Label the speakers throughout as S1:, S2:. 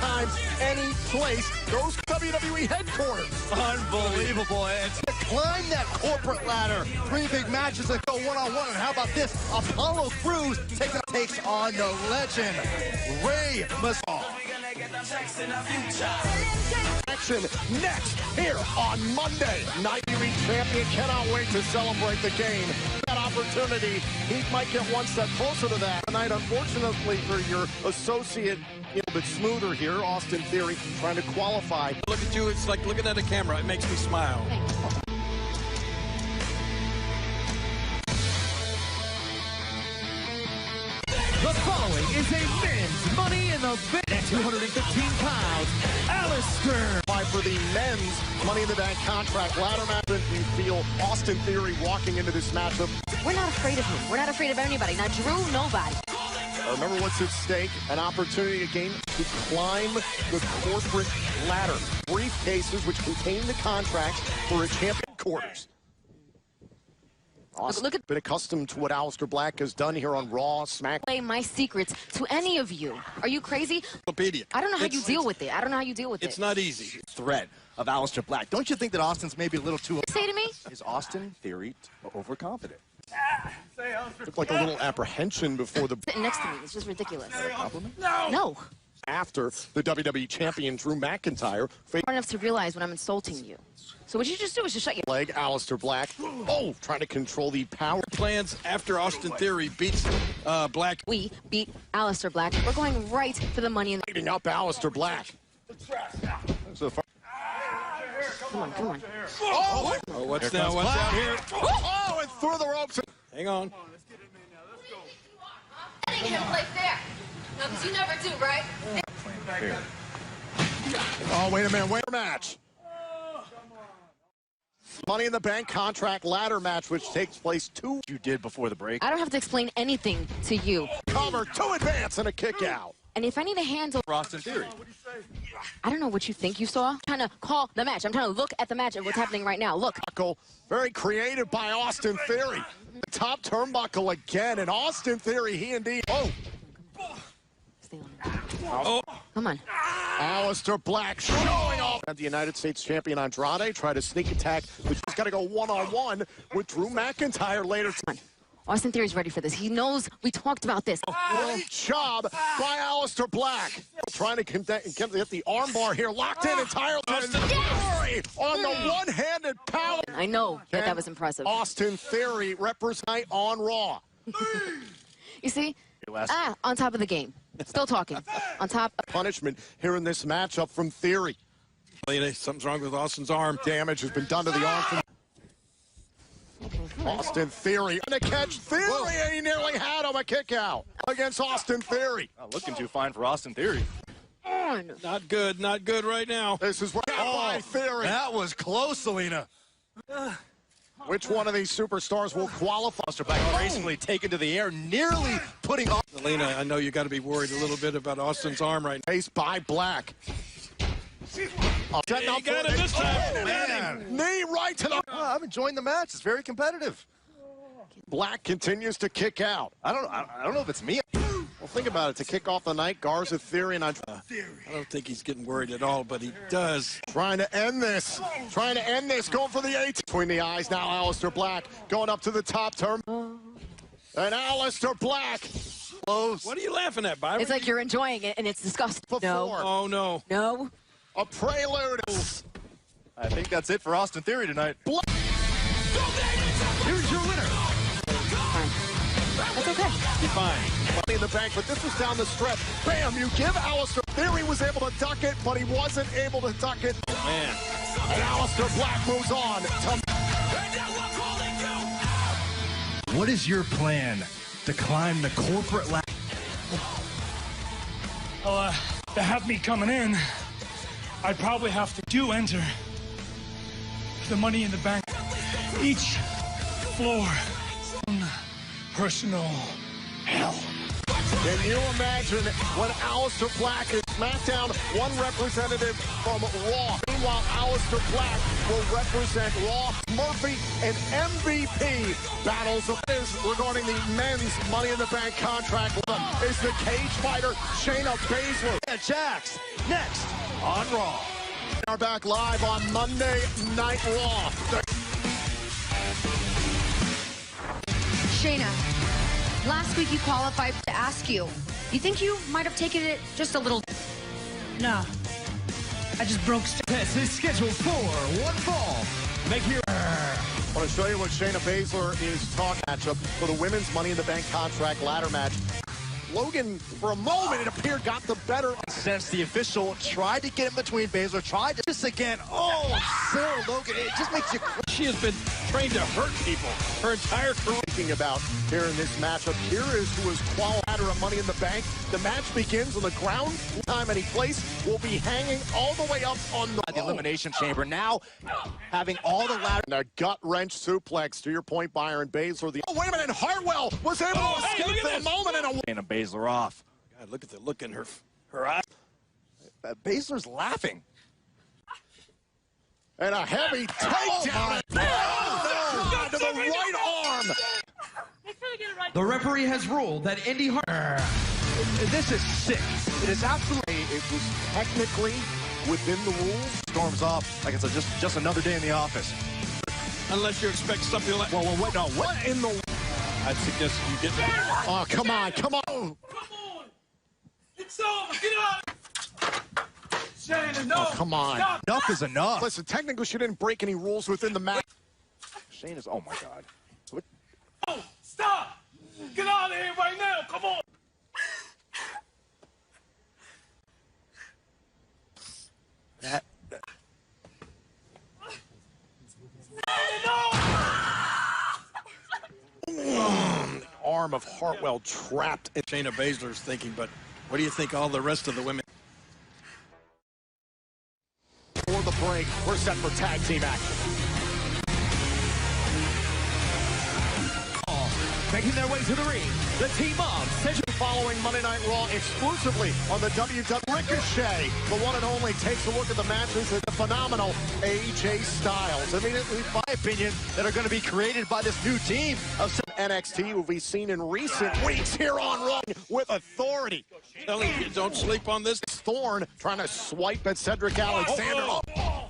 S1: anytime, any place. Those WWE headquarters.
S2: Unbelievable. It's
S3: to climb that corporate ladder. 3 big matches that go one-on-one. And how about this? Apollo Crews takes on the legend, Rey Mysterio.
S1: Action next here on Monday. Night Elite Champion cannot wait to celebrate the game. That opportunity, he might get one step closer to that tonight. Unfortunately for your associate, a bit smoother here, Austin Theory, trying to qualify.
S2: look at you. It's like looking at a camera. It makes me smile.
S4: The following is a men's Money in the Bank at 215 pounds. Alistair.
S1: For the men's Money in the Bank contract ladder match, do you feel Austin Theory walking into this matchup?
S5: We're not afraid of him. We're not afraid of anybody. Not Drew, nobody.
S1: Remember what's at stake? An opportunity again to climb the corporate ladder. Briefcases which contain the contracts for a champion quarters. Austin,
S5: Look at
S1: been accustomed to what Aleister Black has done here on Raw, SmackDown.
S5: Play my secrets to any of you. Are you crazy?
S2: Wikipedia.
S5: I don't know how you deal with it. I don't know how you deal with it.
S2: It's not easy.
S3: Threat of Aleister Black. Don't you think that Austin's maybe a little too...
S5: Say to me?
S3: Is Austin Theory overconfident?
S1: Looked like a little apprehension before the...
S5: Sitting next to me. It's just ridiculous.
S3: Compliment?
S5: No.
S1: After the WWE Champion Drew McIntyre
S5: Smart enough to realize when I'm insulting you. So what you just do is just shut your...
S1: leg, Aleister Black. Oh, trying to control the power.
S2: Plans after Austin Theory beats Black.
S5: We beat Aleister Black. We're going right for the money in the...
S1: Beating up Aleister Black. So far.
S5: Come on, come on.
S1: Oh,
S2: What's out here?
S1: oh, and through the ropes.
S2: Hang on.
S5: I think he'll play fair. No, because you never do, right?
S1: Oh, wait a minute. Wait a match. Money in the Bank contract ladder match, which takes place
S3: You did before the break.
S5: I don't have to explain anything to you.
S1: cover, 2 advance, and a kick out.
S5: And if I need a handle...
S3: Austin Theory.
S5: I don't know what you think you saw. I'm trying to call the match. I'm trying to look at the match and what's happening right now. Look.
S1: Very creative by Austin Theory. The top turnbuckle again, and Austin Theory, he indeed. Oh,
S5: Stay on. Come on.
S1: Aleister Black showing off. And the United States champion Andrade tried a sneak attack, but he's got to go one-on-one with Drew McIntyre later.
S5: Come on. Austin Theory's ready for this. He knows we talked about this.
S1: Great job by Aleister Black. Trying to get the armbar here, locked in entirely. Theory on the one-handed power.
S5: I know that was impressive.
S1: Austin Theory represent on Raw.
S5: You see? On top of the game. Still talking. On top of...
S1: Punishment here in this matchup from Theory.
S2: Something's wrong with Austin's arm.
S1: Damage has been done to the arm from Austin Theory. And to catch Theory, and he nearly had him a kick out against Austin Theory.
S3: Not looking too fine for Austin Theory.
S2: Not good. Not good right now.
S1: This is what by Theory.
S3: That was close, Selena.
S1: Which one of these superstars will qualify?
S3: Aleister Black gracefully taken to the air, nearly putting off.
S2: Selena, I know you got to be worried a little bit about Austin's arm right now.
S1: Faced by Black.
S2: He got him this time.
S3: Man.
S1: Knee right to the...
S3: I'm enjoying the match. It's very competitive.
S1: Black continues to kick out.
S3: I don't know if it's me.
S1: Well, think about it. To kick off the night, Garza, Theory, and Andrade.
S2: I don't think he's getting worried at all, but he does.
S1: Trying to end this. Trying to end this. Going for the 8. Between the eyes now, Aleister Black going up to the top turn. And Aleister Black. Close.
S2: What are you laughing at, Byron?
S5: It's like you're enjoying it, and it's disgusting. No.
S2: Oh, no.
S5: No.
S1: A prelude.
S3: I think that's it for Austin Theory tonight.
S4: Here's your winner.
S5: That's okay.
S2: You're fine.
S1: Money in the Bank, but this was down the stretch. Bam, you give Aleister. Theory was able to duck it, but he wasn't able to duck it.
S2: Man.
S1: And Aleister Black moves on to...
S4: What is your plan to climb the corporate ladder?
S6: Well, to have me coming in, I'd probably have to enter the Money in the Bank. Each floor, personal hell.
S1: Can you imagine when Aleister Black is SmackDown, one representative from Raw? Meanwhile, Aleister Black will represent Raw. Murphy and MVP battles of this regarding the men's Money in the Bank contract is the cage fighter Shayna Baszler.
S3: And Jax next on Raw.
S1: Are back live on Monday Night Raw.
S7: Shayna, last week you qualified to ask you think you might have taken it just a little?
S8: Nah, I just broke.
S4: This is scheduled for one fall. Make your.
S1: I want to show you what Shayna Baszler is talking matchup for the women's Money in the Bank contract ladder match. Logan, for a moment, it appeared, got the better.
S3: Since the official tried to get in between Baszler, tried to just again. Oh, Sarah Logan, it just makes you.
S2: She has been trained to hurt people her entire career.
S1: Thinking about here in this matchup, here is who is qualified at Money in the Bank. The match begins on the ground. Time and place will be hanging all the way up on the
S3: Elimination Chamber. Now having all the ladder.
S1: And a gut wrench suplex to your point, Byron Baszler. Oh, wait a minute, Hartwell was able to escape for a moment and
S3: Shayna Baszler off.
S2: God, look at the look in her eyes.
S3: Baszler's laughing.
S1: And a heavy takedown. Oh, no. To the right arm.
S4: The referee has ruled that Indy Hartwell.
S3: This is sick.
S1: It is absolutely. It was technically within the rules.
S3: Storms off like it's just another day in the office.
S2: Unless you expect something like.
S1: Well, wait, no. What in the?
S2: I'd suggest you get.
S1: Oh, come on, come on.
S6: Come on! It's over! Get out! Shayna, no!
S1: Oh, come on.
S6: Stop.
S3: Enough is enough.
S1: Listen, technically, she didn't break any rules within the match.
S3: Shayna's. Oh my God. What?
S6: Oh, stop! Get out of here right now! Come on!
S3: That.
S1: Arm of Hartwell trapped.
S2: Shayna Baszler's thinking, but what do you think all the rest of the women?
S1: For the break, we're set for tag team action.
S4: Making their way to the ring, the team of Central.
S1: Following Monday Night Raw exclusively on the WWE. Ricochet, the one and only, takes a look at the matches of the phenomenal AJ Styles. Immediately,
S3: In my opinion, that are going to be created by this new team of
S1: NXT will be seen in recent weeks here on Raw with authority.
S2: Telling you, don't sleep on this.
S1: Thorne trying to swipe at Cedric Alexander.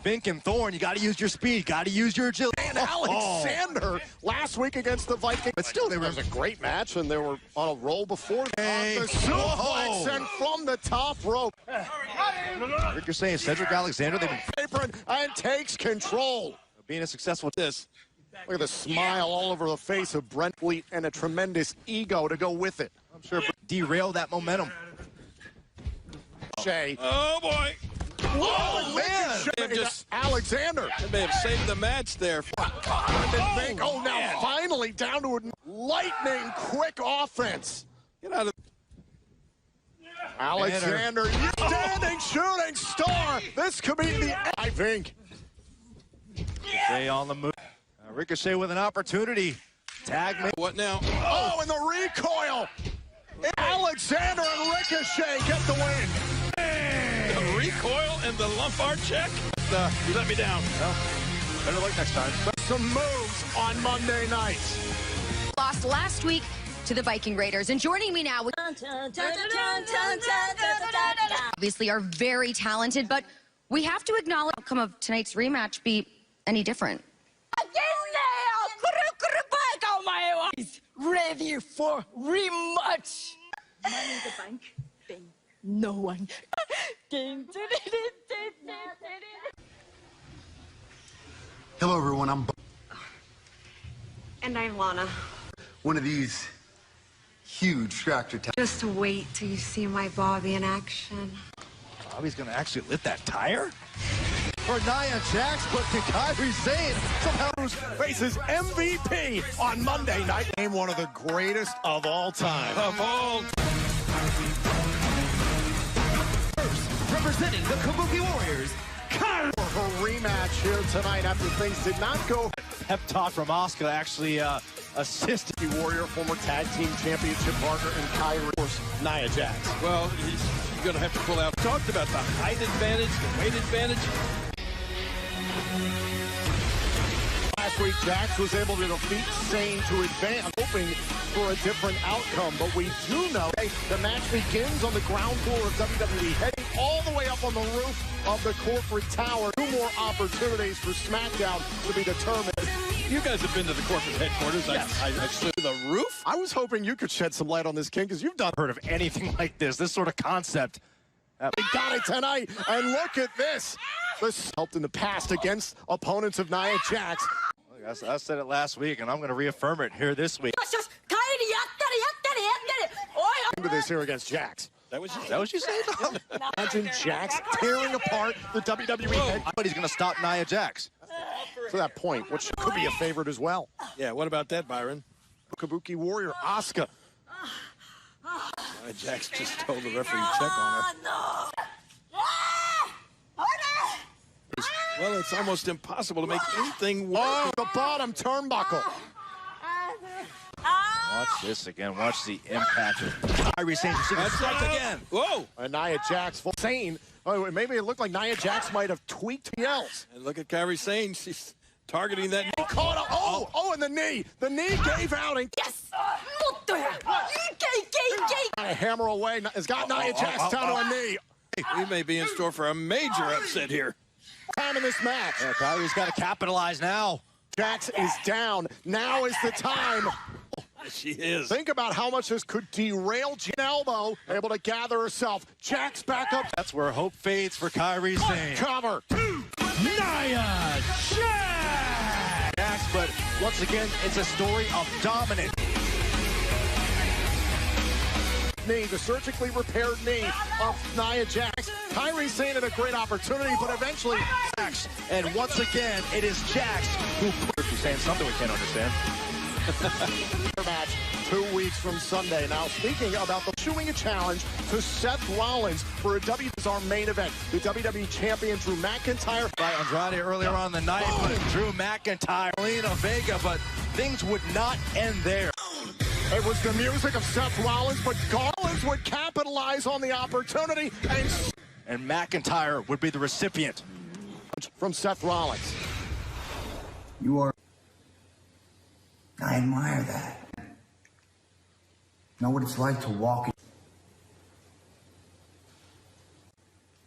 S3: Fink and Thorne. You got to use your speed, got to use your agility.
S1: And Alexander last week against the Vikings. But still, it was a great match, and they were on a roll before. The suplex and from the top rope.
S3: Ricochet and Cedric Alexander, they've been
S1: Apron and takes control.
S3: being a successful.
S2: This.
S1: Look at the smile all over the face of Brent Fleet and a tremendous ego to go with it.
S3: I'm sure derail that momentum.
S1: Shay.
S2: Oh boy.
S1: Oh, man.
S2: Just
S1: Alexander.
S2: They may have saved the match there.
S1: Oh, now finally down to a lightning quick offense.
S2: Get out of.
S1: Alexander, standing shooting star. This could be the end, I think.
S3: Ricochet on the move. Ricochet with an opportunity. Tag me.
S2: What now?
S1: Oh, and the recoil. Alexander and Ricochet get the win.
S2: The recoil and the lumbar check. You let me down.
S3: Well, better luck next time.
S1: Some moves on Monday night.
S7: Lost last week to the Viking Raiders. And joining me now with obviously are very talented, but we have to acknowledge the outcome of tonight's rematch be any different.
S8: Ready for rematch. Money in the Bank thing. No one.
S9: Hello, everyone. I'm
S10: And I'm Lana.
S9: one of these huge tractor tires.
S10: Just wait till you see my Bobby in action.
S3: Bobby's going to actually lit that tire? For Nia Jax, but to Kairi Sane somehow
S1: faces MVP on Monday night. Named one of the greatest of all time.
S2: Of all.
S4: First, representing the Kabuki Warriors,
S1: For her rematch here tonight after things did not go.
S3: pep talk from Asuka actually assisted.
S1: The Warrior, former tag team championship partner, and Kairi. Nia Jax.
S2: Well, he's going to have to pull out. Talked about the height advantage, the weight advantage.
S1: Last week, Jax was able to defeat Sane to advance, hoping for a different outcome. But we do know the match begins on the ground floor of WWE, heading all the way up on the roof of the corporate tower. 2 more opportunities for SmackDown to be determined.
S2: You guys have been to the corporate headquarters.
S1: Yes.
S2: I assume the roof?
S1: I was hoping you could shed some light on this, King, because you've not heard of anything like this sort of concept. We got it tonight, and look at this. This helped in the past against opponents of Nia Jax.
S3: I said it last week, and I'm going to reaffirm it here this week.
S1: Into this here against Jax.
S2: That what you said?
S1: Imagine Jax tearing apart the WWE head.
S3: But he's going to stop Nia Jax.
S1: To that point, which could be a favorite as well.
S2: Yeah, what about that, Byron?
S1: Kabuki Warrior, Asuka.
S2: Jax just told the referee to check on her. Well, it's almost impossible to make anything work.
S1: Oh, the bottom turnbuckle.
S3: Watch this again. Watch the impact of Kairi Sane.
S2: That's again. Whoa!
S1: And Nia Jax full Sane. Oh, maybe it looked like Nia Jax might have tweaked the else.
S2: And look at Kairi Sane. She's targeting that knee.
S1: Caught up. Oh, and the knee. The knee gave out. And yes! A hammer away. Has got Nia Jax down to a knee.
S2: We may be in store for a major upset here.
S1: Time in this match.
S3: Yeah, Kairi's got to capitalize now.
S1: Jax is down. Now is the time.
S2: She is.
S1: Think about how much this could derail Jen Elbow. Able to gather herself. Jax back up.
S3: That's where hope fades for Kairi Sane.
S1: Cover.
S4: Nia Jax!
S3: But once again, it's a story of dominance.
S1: Knee, the surgically repaired knee of Nia Jax. Kairi Sane had a great opportunity, but eventually
S3: Jax. And once again, it is Jax who is saying something we can't understand.
S1: Match 2 weeks from Sunday. Now, speaking about issuing a challenge to Seth Rollins for is our main event. The WWE Champion Drew McIntyre.
S3: By Andrade earlier on the night, but Drew McIntyre, Lena Vega, but things would not end there.
S1: It was the music of Seth Rollins, but Rollins would capitalize on the opportunity,
S3: and McIntyre would be the recipient.
S1: From Seth Rollins.
S11: You are... I admire that. Know what it's like to walk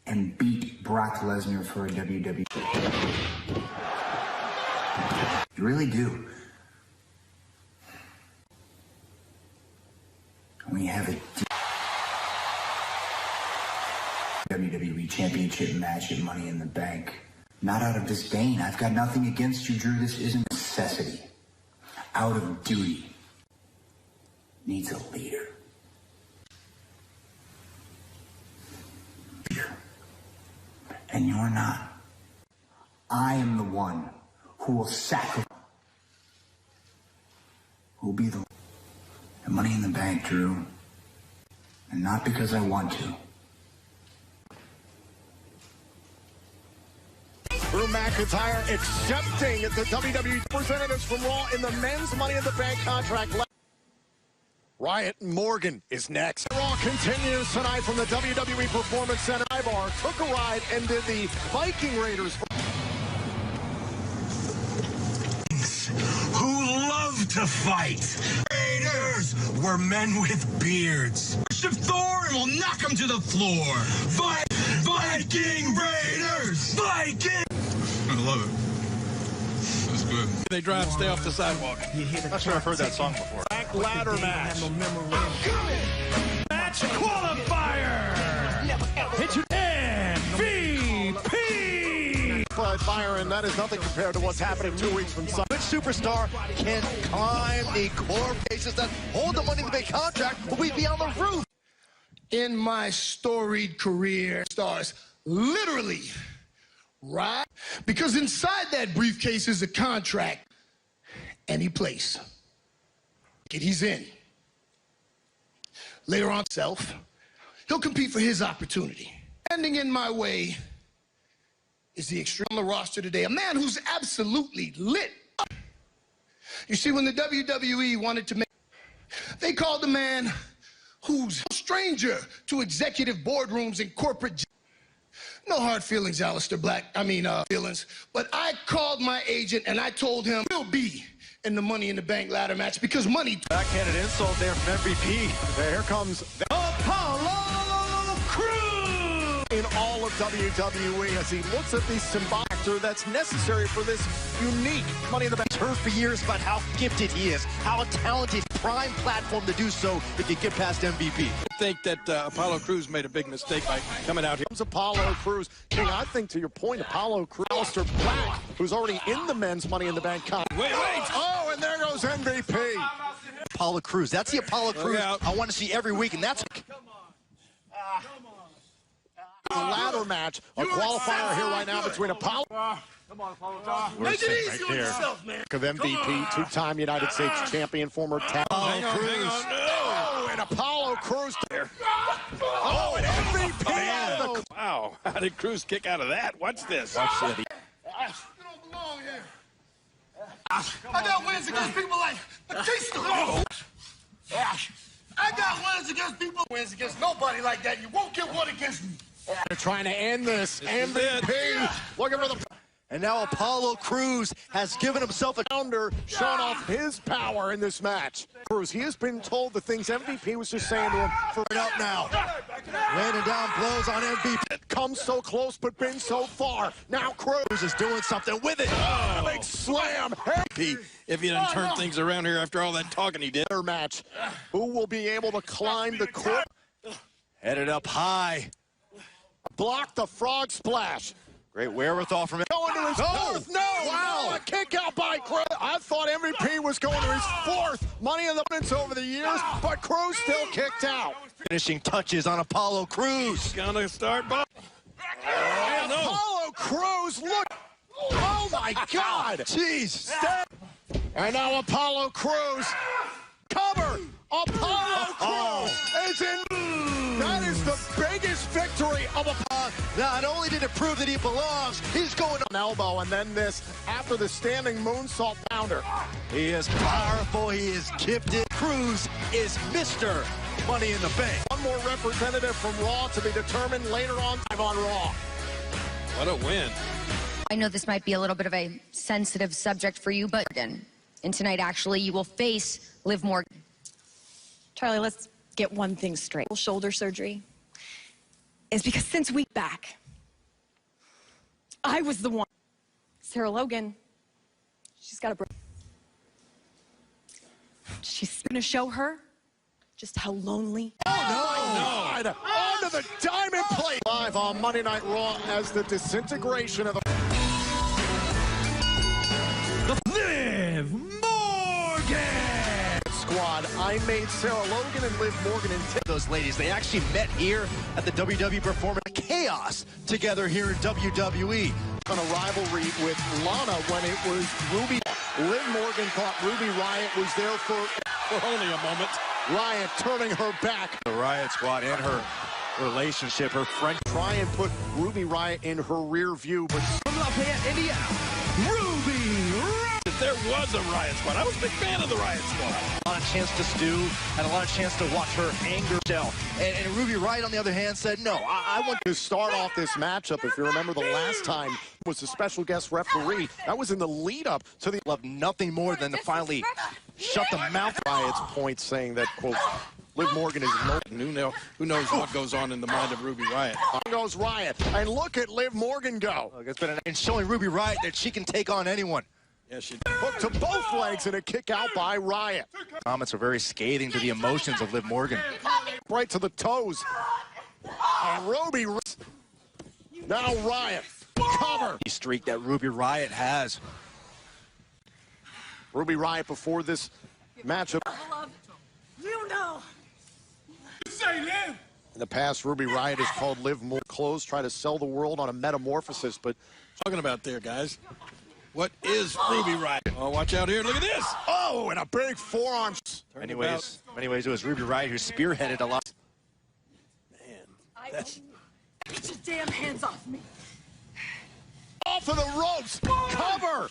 S11: and beat Brock Lesnar for a WWE. You really do. When you have a WWE Championship match at Money in the Bank, not out of disdain. I've got nothing against you, Drew. This isn't necessity. Out of duty. Needs a leader. And you're not. I am the one who will sacrifice. Who will be the Money in the Bank, Drew. And not because I want to.
S1: Drew McIntyre accepting the WWE representatives from Raw in the men's Money in the Bank contract. Riot Morgan is next. Raw continues tonight from the WWE Performance Center. Ivar took a ride and did the Viking Raiders.
S12: Who love to fight. Raiders were men with beards. Worship Thor and will knock them to the floor. Viking Raiders! Viking! I love it. That's good.
S2: They drive, stay off the sidewalk.
S3: I'm not sure I've heard that song before.
S1: Back ladder match.
S4: Match qualifier! It's your MVP!
S1: But Byron, that is nothing compared to what's happening 2 weeks from Sunday.
S3: Which superstar can climb the core cases that hold the Money in the Bank contract, but we'd be on the roof?
S12: In my storied career, stars literally, right? Because inside that briefcase is a contract. Any place. He's in. Later on, he'll compete for his opportunity. Standing in my way is the extreme on the roster today, a man who's absolutely lit up. You see, when the WWE wanted to make, they called the man
S13: who's a stranger to executive boardrooms and corporate. No hard feelings, Aleister Black. Feelings. But I called my agent and I told him he'll be in the Money in the Bank ladder match because money.
S3: Backhanded insult there from MVP.
S1: Here comes
S3: Apollo Crews
S1: in all of WWE as he looks at the symbolic factor that's necessary for this unique Money in the Bank.
S3: Heard for years about how gifted he is, how talented, prime platform to do so if you get past MVP.
S2: I think that Apollo Crews made a big mistake by coming out here.
S1: Comes Apollo Crews. King, I think to your point, Apollo Crews, Aleister Black, who's already in the men's Money in the Bank competition.
S2: Wait.
S1: Oh, and there goes MVP.
S3: Apollo Crews. That's the Apollo Crews I want to see every week, and that's
S1: a ladder match, a qualifier here right now between Apollo.
S13: Come on, Apollo.
S1: Make it easy on yourself, man. Of MVP, two-time United States champion, former tag. Apollo Crews. Oh, and Apollo Crews there. Oh, and MVP out of the...
S2: Wow, how did Crews kick out of that? Watch this.
S3: Watch this.
S13: You don't belong here. I got wins against people like Batista. I got wins against people. Wins against nobody like that. You won't get one against me.
S1: They're trying to end this. MVP looking for the...
S3: And now Apollo Crews has given himself a
S1: founder, showing off his power in this match. Crews, he has been told the things MVP was just saying to him for it up now.
S3: Landing down blows on MVP.
S1: Come so close, but been so far. Now Crews
S3: is doing something with it.
S1: Big slam.
S2: If he doesn't turn things around here after all that talking he did.
S1: Match. Who will be able to climb the court?
S3: Headed up high.
S1: Block the frog splash.
S3: Great wherewithal from him.
S1: Going to his fourth. No! Wow! A kick out by Crews. I thought MVP was going to his fourth Money in the Bank over the years, but Crews still kicked out.
S3: Finishing touches on Apollo Crews.
S2: Gonna start.
S1: And Apollo Crews, look. Oh, my God.
S3: Jeez.
S1: And now Apollo Crews. Cover. Apollo Crews is in. That is the biggest victory of Apollo.
S3: Not only did it prove that he belongs, he's going
S1: on elbow, and then this after the standing moonsault pounder.
S3: He is powerful. He is gifted. Crews is Mr. Money in the Bank.
S1: One more representative from Raw to be determined later on Raw.
S2: What a win.
S7: I know this might be a little bit of a sensitive subject for you, but and tonight actually you will face Liv Morgan.
S8: Charlie, let's get one thing straight. Shoulder surgery is because since we back, I was the one. Sarah Logan, she's got a break. She's gonna show her just how lonely.
S1: Oh, no! Onto the diamond plate. Live on Monday Night Raw as the disintegration of the...
S4: Liv Morgan!
S1: Squad. I made Sarah Logan and Liv Morgan in
S3: those ladies. They actually met here at the WWE Performance Chaos together here in WWE.
S1: On a rivalry with Lana when it was Ruby. Liv Morgan thought Ruby Riott was there for
S2: only a moment.
S1: Riott turning her back.
S3: The Riott Squad and her relationship, her friend.
S1: Try and put Ruby Riott in her rear view, but
S4: from Lafayette, Indiana, Ruby Riott.
S2: There was a Riott Squad. I was a big fan of the Riott Squad.
S3: A lot of chance to stew and a lot of chance to watch her anger shell. And Ruby Riott, on the other hand, said, no, I want
S1: to start off this matchup. If you remember, the last time was a special guest referee. That was in the lead-up to the...
S3: Love nothing more than to finally shut the mouth.
S1: Riott's point saying that, quote, Liv Morgan is no...
S2: Who knows what goes on in the mind of Ruby Riott.
S1: On goes Riott. And look at Liv Morgan go.
S3: It's been and showing Ruby Riott that she can take on anyone.
S2: Yes, she
S1: hooked to both legs and a kick out by Riott.
S3: Comments are very scathing to the emotions of Liv Morgan.
S1: Right to the toes. Ruby. Now Riott. Cover.
S3: The streak that Ruby Riott has.
S1: Ruby Riott before this matchup.
S8: You know.
S13: Say Liv.
S1: In the past, Ruby Riott has called Liv more clothes, try to sell the world on a metamorphosis, but
S2: talking about there, guys. What is Ruby Riott? Oh, watch out here. Look at this.
S1: Oh, and a big forearm.
S3: Many ways, it was Ruby Riott who spearheaded a lot.
S2: Man, that's...
S8: Get your damn hands off me.
S1: Off of the ropes. Cover.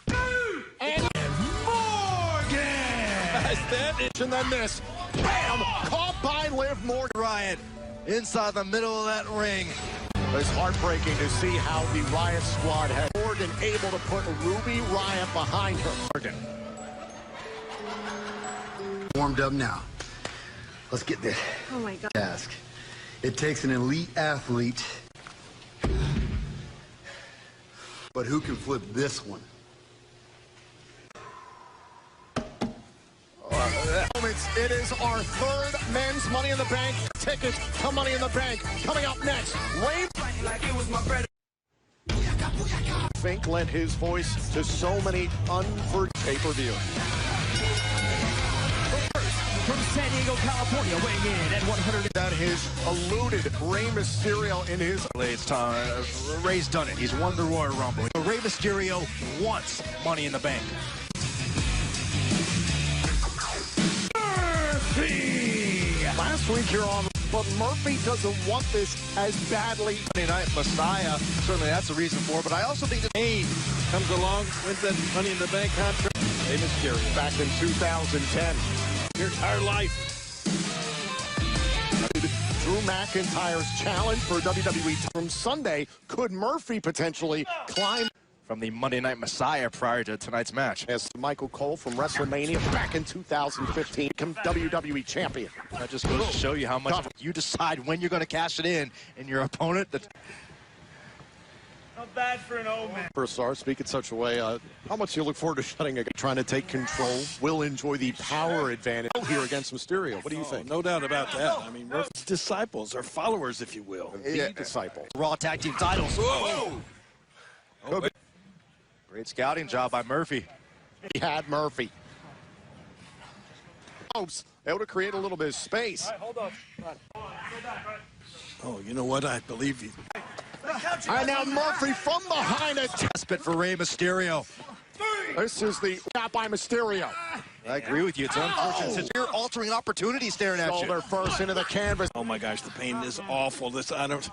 S1: And
S4: Morgan.
S1: And then this. Bam! Caught by Liv Morgan.
S3: Riot inside the middle of that ring.
S1: It's heartbreaking to see how the Riot Squad had Morgan able to put Ruby Riot behind her. Morgan.
S9: Warmed up now. Let's get this
S10: Oh my God.
S9: task. It takes an elite athlete, but who can flip this one?
S1: It is our third men's Money in the Bank ticket to Money in the Bank. Coming up next, Ray Fink lent his voice to so many pay-per-view.
S4: From San Diego, California, weighing in at 100.
S1: That his eluded Rey Mysterio in his...
S3: It's time. Ray's done it. He's won the Royal Rumble. Rey Mysterio wants Money in the Bank.
S1: Last week here on, but Murphy doesn't want this as badly.
S3: Monday Night Messiah, certainly that's a reason for it, but I also think that
S2: Kane comes along, wins that Money in the Bank contract. Rey Mysterio
S1: Back in 2010.
S2: your entire life.
S1: Drew McIntyre's challenge for WWE from Sunday. Could Murphy potentially climb?
S3: from the Monday Night Messiah prior to tonight's match.
S1: As Michael Cole from WrestleMania back in 2015, become WWE champion.
S3: That just goes to show you how much you decide when you're going to cash it in, and your opponent.
S6: Not bad for an old man.
S1: First star, speak in such a way. How much you look forward to shutting a guy trying to take control? Will enjoy the power advantage here against Mysterio. What do you think?
S2: No doubt about that. I mean, we're disciples, or followers, if you will.
S1: The disciple.
S3: Raw Tag Team titles.
S2: Whoa!
S3: Oh, great scouting job by Murphy.
S1: He had Murphy. Able to create a little bit of space.
S6: Hold on.
S2: Oh, you know what? I believe you.
S1: And now Murphy from behind it.
S3: Spit for Rey Mysterio.
S1: This is the shot by Mysterio.
S3: I agree with you. It's unfortunate. You're altering opportunity staring at you.
S1: Shoulder first into the canvas.
S2: Oh my gosh, the pain is awful. This I don't.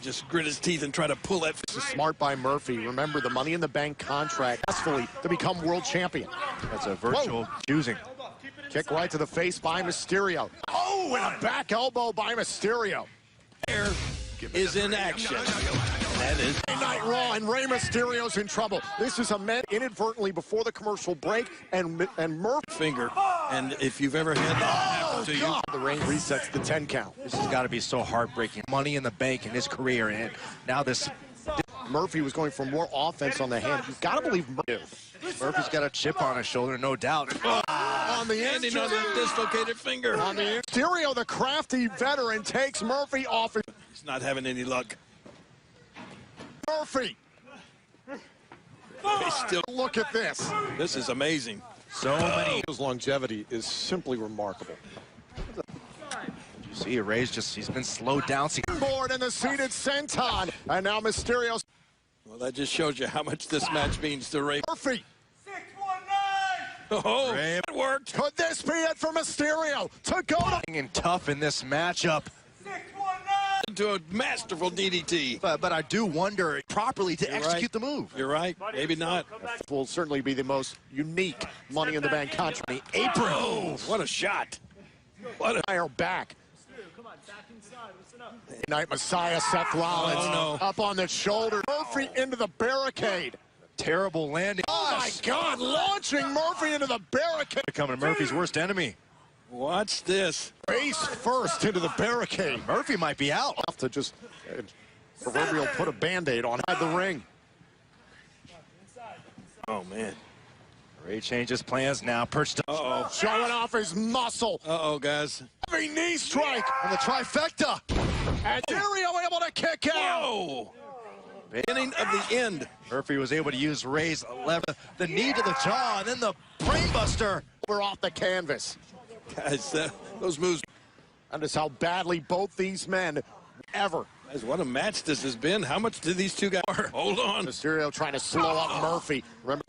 S2: Just grit his teeth and try to pull that.
S1: This is smart by Murphy. Remember the Money in the Bank contract successfully to become world champion.
S3: That's a virtual choosing.
S1: Kick right to the face by Mysterio. Oh, and a back elbow by Mysterio.
S2: Air is in action. That is
S1: Night Raw, and Rey Mysterio's in trouble. This is a man inadvertently before the commercial break, and Murphy
S2: finger. And if you've ever had that happen to you,
S1: the ring resets the 10 count.
S3: This has got to be so heartbreaking. Money in the Bank in his career, and now this.
S1: Murphy was going for more offense on the hand. You've got to believe
S3: Murphy's got a chip on his shoulder, no doubt.
S1: On the
S2: landing on the dislocated finger.
S1: On the Mysterio, the crafty veteran, takes Murphy off.
S2: He's not having any luck.
S1: Murphy.
S2: They still
S1: look at this.
S2: This is amazing.
S3: So many.
S1: His longevity is simply remarkable.
S3: You see, Rey's he's been slowed down.
S1: Board and the seated senton. And now Mysterio's.
S2: Well, that just shows you how much this match means to Rey.
S1: Murphy.
S6: 619.
S2: Oh, it worked.
S1: Could this be it for Mysterio to go to...
S3: And tough in this matchup.
S6: 619.
S2: To a masterful DDT.
S3: But I do wonder properly to execute the move.
S2: You're right. Maybe not.
S1: Will certainly be the most unique Money in the Bank contract.
S3: Apron.
S2: Oh, what a shot. What a
S1: Fire back. Night Messiah Seth Rollins up on the shoulder. Murphy into the barricade.
S3: Terrible landing.
S1: Oh my God! Launching Murphy into the barricade.
S3: Becoming Murphy's worst enemy.
S2: Watch this.
S1: Face first into the barricade.
S3: Murphy might be out.
S1: Have to just proverbial put a Band-Aid on the ring.
S2: Oh man.
S3: Rey changes plans now. Perched up.
S1: Showing off his muscle.
S2: Uh-oh, guys.
S1: Heavy knee strike.
S3: And the trifecta.
S1: And Mysterio able to kick out.
S2: Whoa. Beginning of the end.
S3: Murphy was able to use Rey's left, the knee to the jaw, and then the brainbuster.
S1: We're off the canvas.
S2: Guys, those moves.
S1: And just how badly both these men ever.
S2: Guys, what a match this has been. How much did these two guys... Hold on.
S1: Mysterio trying to slow up Murphy. Remember.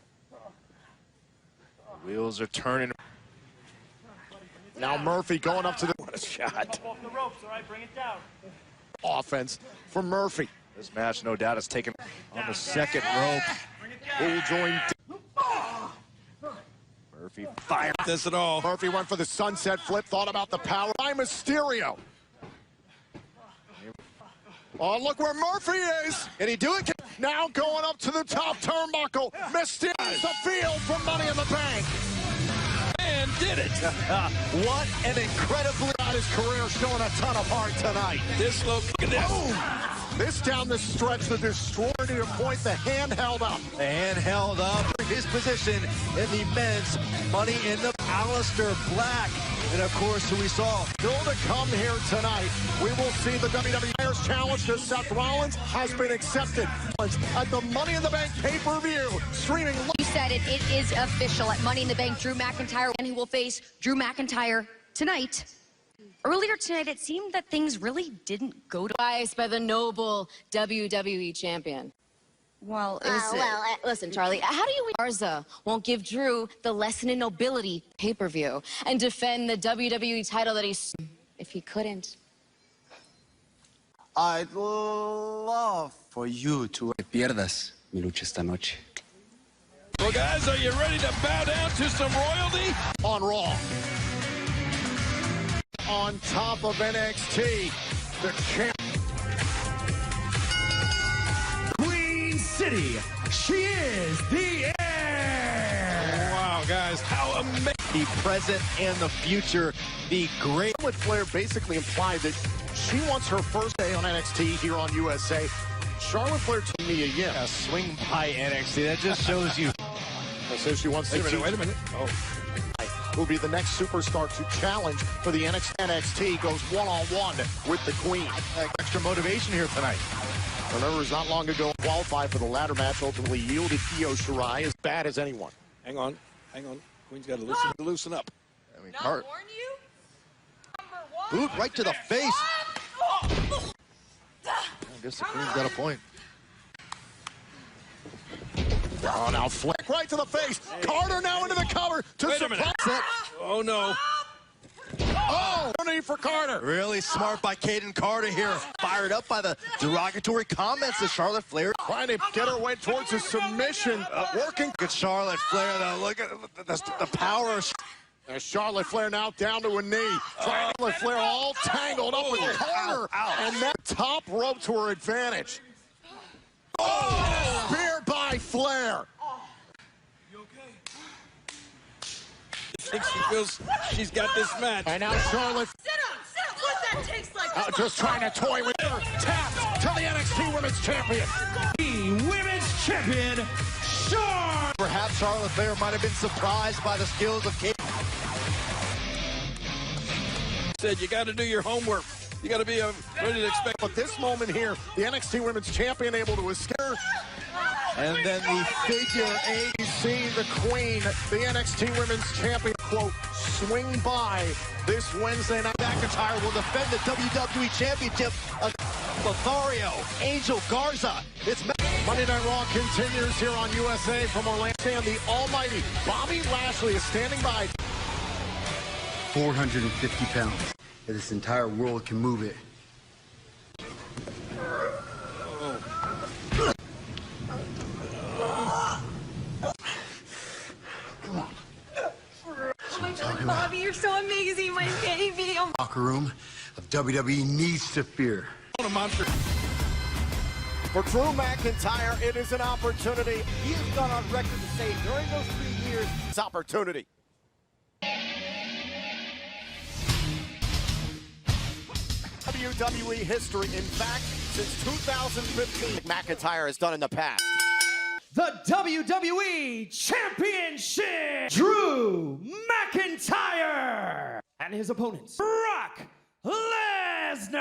S3: Wheels are turning.
S1: Now Murphy going up to the...
S2: What a shot.
S6: Off the ropes, all right? Bring it down.
S1: Offense for Murphy.
S3: This match, no doubt, is taken on the second rope.
S1: Who will join... Murphy fired
S2: this at all.
S1: Murphy went for the sunset flip, thought about the power by Mysterio. Oh, look where Murphy is.
S3: Can he do it?
S1: Now going up to the top turnbuckle. Mysterio's the field from Money in the Bank.
S2: And did it.
S3: What an incredibly...
S1: His career showing a ton of heart tonight.
S2: This look at this.
S1: Oh, this down the stretch, the destroyer to point, the hand held up.
S3: The hand held up. His position in the men's Money in the Aleister Black. And of course, who we saw.
S1: Still to come here tonight, we will see the WWE challenge to Seth Rollins has been accepted at the Money in the Bank pay-per-view, streaming.
S7: You said it. It is official at Money in the Bank. Drew McIntyre, and he will face Drew McIntyre tonight. Earlier tonight, it seemed that things really didn't go to...
S5: By the noble WWE champion.
S7: Well,
S5: listen, Charlie, how do you... Garza won't give Drew the lesson in nobility pay-per-view and defend the WWE title that he's... If he couldn't.
S9: I'd love for you to pierdas mi lucha esta noche.
S2: Well, guys, are you ready to bow down to some royalty?
S1: On Raw. On top of NXT, the champ.
S4: Queen City, she is the heir.
S2: Wow, guys, how amazing.
S3: The present and the future, the great...
S1: Charlotte Flair basically implied that she wants her first day on NXT here on USA. Charlotte Flair told me again.
S3: A swing by NXT, that just shows you.
S1: So she wants to...
S2: Wait a minute. Oh.
S1: Will be the next superstar to challenge for the NXT goes one-on-one with the Queen.
S3: Extra motivation here tonight.
S1: Remember, it was not long ago qualified for the ladder match, ultimately yielded Io Shirai as bad as anyone.
S2: Hang on. Queen's got to loosen up.
S3: I mean, Hart. Boot right to the face. I guess the Queen's got a point.
S1: Oh, now flick right to the face. Carter now into the cover to
S2: Wait a minute. Oh, no.
S1: Oh, opportunity for Carter.
S3: Really smart by Caden Carter here. Fired up by the derogatory comments of Charlotte Flair.
S1: Trying to get her way towards a submission. Working.
S3: Good Charlotte Flair, though. Look at the power.
S1: There's Charlotte Flair now down to a knee. Charlotte Flair all tangled up with Carter. And that top rope to her advantage. Oh, spear by Flair.
S2: You okay? I think she feels she's got this match.
S1: And now Charlotte.
S8: Sit up. What that tastes like?
S1: Just trying to toy with her. Tap to the NXT Women's Champion.
S4: The Women's Champion, Charlotte.
S3: Perhaps Charlotte Flair might have been surprised by the skills of Kate.
S2: Said you got to do your homework. You got to be ready to expect.
S1: But this moment here, the NXT Women's Champion able to escape.
S3: And then the figure eight.
S1: You see the Queen, the NXT Women's Champion, quote, swing by this Wednesday night.
S3: McIntyre will defend the WWE Championship against Lothario, Angel Garza. It's
S1: Monday Night Raw continues here on USA from Orlando. And the almighty Bobby Lashley is standing by.
S9: 450 pounds. If this entire world can move it.
S8: Oh my God, Bobby, you're so amazing, my baby.
S9: Locker room of WWE needs to fear.
S2: What a monster.
S1: For Drew McIntyre, it is an opportunity.
S3: He has gone on record to say during those 3 years,
S1: It's opportunity. WWE history, in fact, since 2015, McIntyre has done in the past.
S4: The WWE Championship, Drew McIntyre, and his opponents, Brock Lesnar.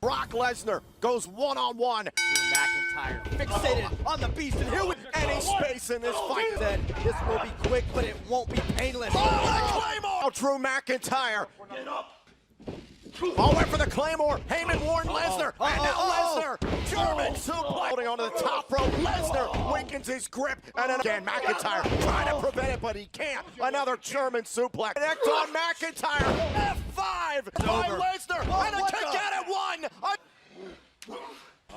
S1: Brock Lesnar goes one-on-one.
S3: Drew McIntyre fixated on the beast, and here with
S1: Any space in this fight.
S3: said this will be quick, but it won't be painless.
S1: Oh, Claymore! Drew McIntyre.
S2: Get up.
S1: Oh, went for the Claymore. Heyman warned Lesnar. And now Lesnar. German suplex. Holding onto the top rope. Lesnar weakens his grip. And then again, McIntyre trying to prevent it, but he can't. Another German suplex. Connect on McIntyre. F5 by Lesnar. And a kick out at one.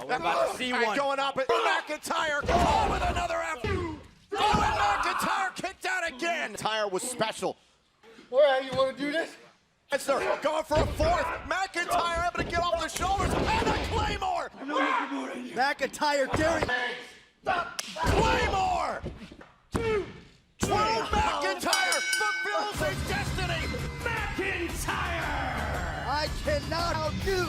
S3: We're about to see
S1: And
S3: one.
S1: going up at McIntyre. Oh, with another F. Oh, and McIntyre kicked out again. McIntyre was special.
S3: All right, you want to do this?
S1: Yes, sir. Going for a fourth. McIntyre able to get off the shoulders and a Claymore.
S3: McIntyre daring.
S1: Claymore. Drew McIntyre fulfills his destiny.
S4: McIntyre!
S3: I cannot outdo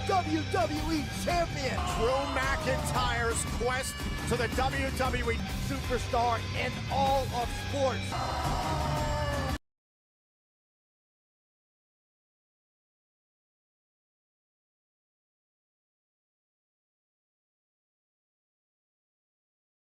S3: WWE Champion.
S1: Drew McIntyre's quest to the WWE superstar in all of sports.